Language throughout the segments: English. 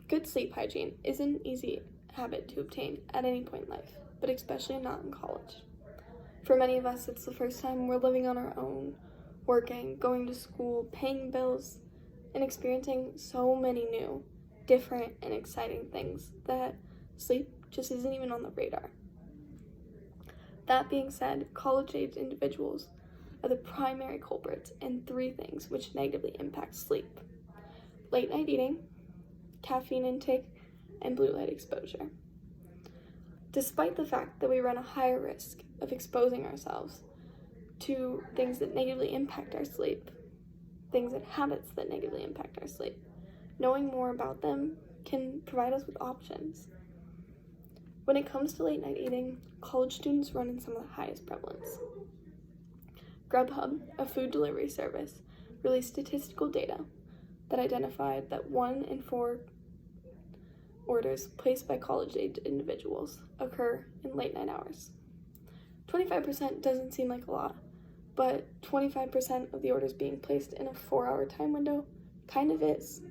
Good sleep hygiene isn't an easy habit to obtain at any point in life, but especially not in college. For many of us, it's the first time we're living on our own, working, going to school, paying bills, and experiencing so many new, different, and exciting things that sleep just isn't even on the radar. That being said, college-age individuals are the primary culprits in 3 things which negatively impact sleep: late night eating, caffeine intake, and blue light exposure. Despite the fact that we run a higher risk of exposing ourselves to things that negatively impact our sleep, things and habits that negatively impact our sleep, knowing more about them can provide us with options. When it comes to late night eating, college students run in some of the highest prevalence. Grubhub, a food delivery service, released statistical data that identified that 1 in 4 orders placed by college-age individuals occur in late night hours. 25% doesn't seem like a lot, but 25% of the orders being placed in a 4-hour time window kind of is.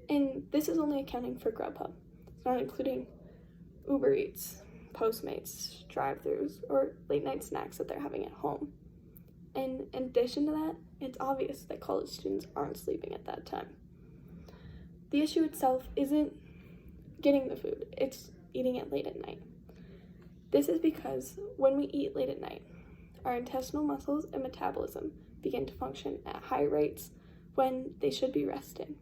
And this is only accounting for Grubhub. It's not including Uber Eats, Postmates, drive-thrus, or late night snacks that they're having at home. And in addition to that, it's obvious that college students aren't sleeping at that time. The issue itself isn't getting the food, it's eating it late at night. This is because when we eat late at night, our intestinal muscles and metabolism begin to function at high rates when they should be resting.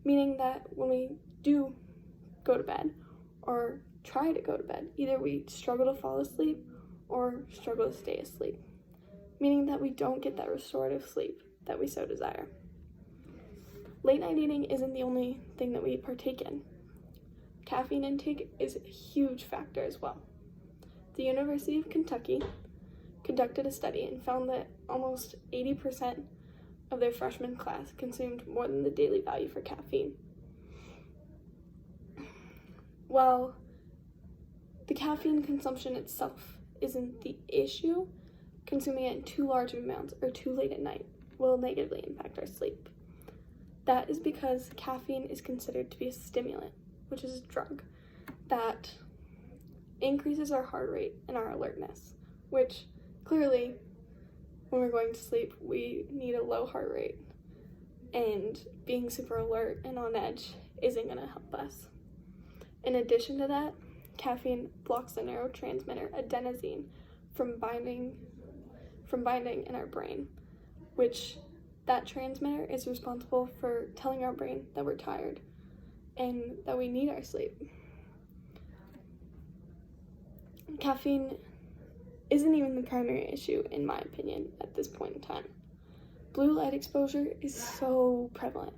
Meaning that when we do go to bed or try to go to bed, either we struggle to fall asleep or struggle to stay asleep. Meaning that we don't get that restorative sleep that we so desire. Late night eating isn't the only thing that we partake in. Caffeine intake is a huge factor as well. The University of Kentucky conducted a study and found that almost 80% of their freshman class consumed more than the daily value for caffeine. While the caffeine consumption itself isn't the issue, consuming it in too large amounts or too late at night will negatively impact our sleep. That is because caffeine is considered to be a stimulant, which is a drug that increases our heart rate and our alertness, which clearly, when we're going to sleep, we need a low heart rate, and being super alert and on edge isn't going to help us. In addition to that, caffeine blocks the neurotransmitter adenosine from binding in our brain, which that transmitter is responsible for telling our brain that we're tired and that we need our sleep. Caffeine isn't even the primary issue, in my opinion, at this point in time. Blue light exposure is so prevalent.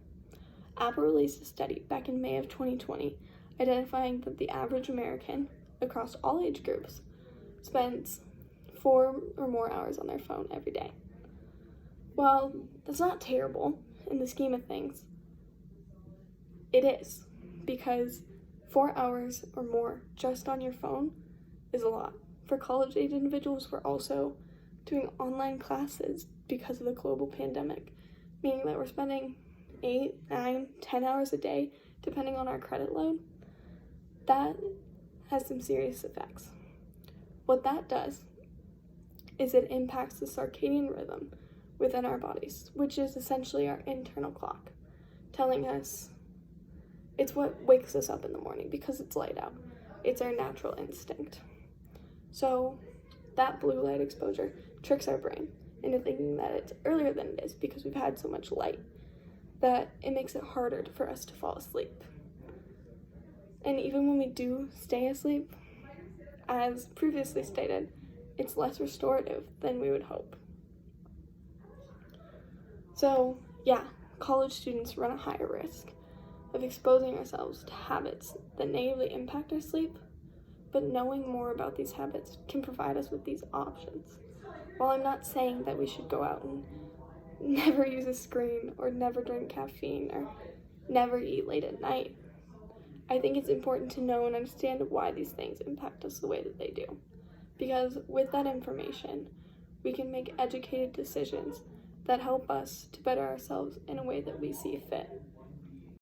Apple released a study back in May of 2020 identifying that the average American, across all age groups, spends 4 or more hours on their phone every day. Well, that's not terrible in the scheme of things. It is, because 4 hours or more just on your phone is a lot. For college-age individuals, we're also doing online classes because of the global pandemic, meaning that we're spending 8, 9, 10 hours a day, depending on our credit load. That has some serious effects. What that does is it impacts the circadian rhythm within our bodies, which is essentially our internal clock, telling us it's what wakes us up in the morning because it's light out. It's our natural instinct. So that blue light exposure tricks our brain into thinking that it's earlier than it is because we've had so much light, that it makes it harder for us to fall asleep. And even when we do stay asleep, as previously stated, it's less restorative than we would hope. So yeah, college students run a higher risk of exposing ourselves to habits that negatively impact our sleep, but knowing more about these habits can provide us with these options. While I'm not saying that we should go out and never use a screen or never drink caffeine or never eat late at night, I think it's important to know and understand why these things impact us the way that they do. Because with that information, we can make educated decisions that help us to better ourselves in a way that we see fit.